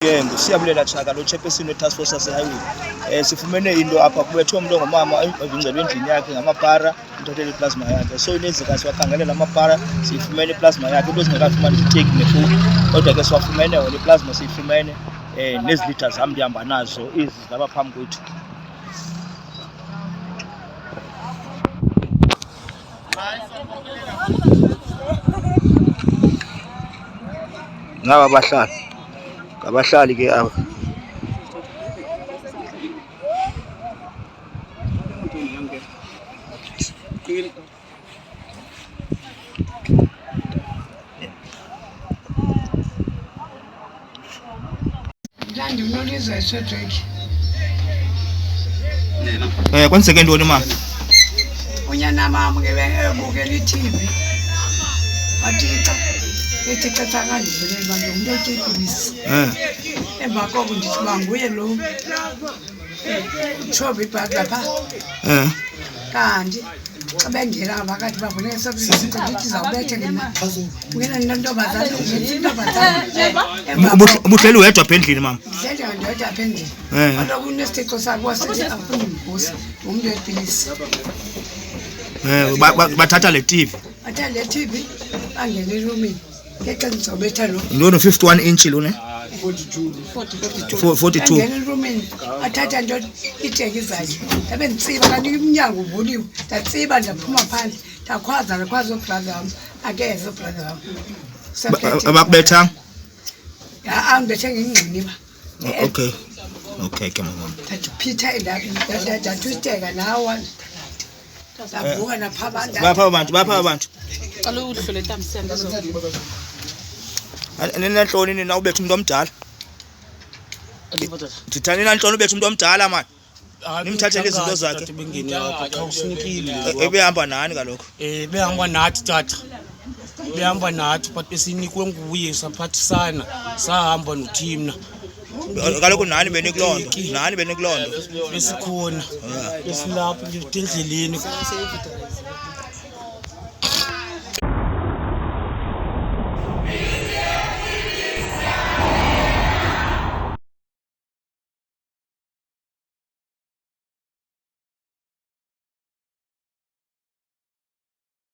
Siyabulela Chaka lo chairperson we-task force yase-highway. Sifumene into apha kubethwe umuntu ongumama evingcelwe endlini yakhe ngamapara uthathele iplasma yakhe. So inezika siwakhangelela amapara siyifumene iplasma yakhe into ezingekafumani ziteki nefowuni kodwa ke siwafumene wona iplasma siyifumene nezi litha zam ndihamba nazo ezi zilapha phambi kwethu. Ngaba bahlali ngabahlali ke aba kwenzeke ntoni mama? Unyana mama ke ebukela iTV. Wathi ethi cha ngandivulele manje umuntu otyekilisi. Emva koko ndithi banguye lo. Chobe ibhaki lapha. Kanti abengela phakathi bavuleke sokusithi zawubethe ke mama. Ngena nontombazana ubuhleli wedwa apha endlini mama? Ndihleli ndedwa apha endlini. Kodwa kunesithixo sakho wasithi afuna umbusi umuntu wepilisi. Bathatha le TV. Bathatha le TV bangena erumini. Ngeke ngizobetha lo. Yintoni 51 inch lo ne? 42. Ngena erumini athatha nto iteki zakhe. Yabe ntsiba kanti iminyango uvuliwe. Ndatsiba ndaphuma phandle. Ndakhwaza ubrother wami. Akeze ubrother wami. Abakubetha? Angibethe ngingqiniba. Okay ke mama. Thathu Peter ndatwisteka nawe. Savuka naphabanda. Bapha abantu. Cala udlule eTamsembe zo. Ninanhloni nina ubetha umuntu omdala? Ndithani nanhloni ubetha umuntu omdala manje? Nimthathele izinto zakhe. Bengini yakho xa usinikile. Ebehamba nani kaloko? Behamba nathi tata. Behamba nathi but besinikwe nguye saphathisana sahamba noThimna. Kaloko nani benikulonto? Nani benikulonto? Besikhona. Besilapha nje endleleni.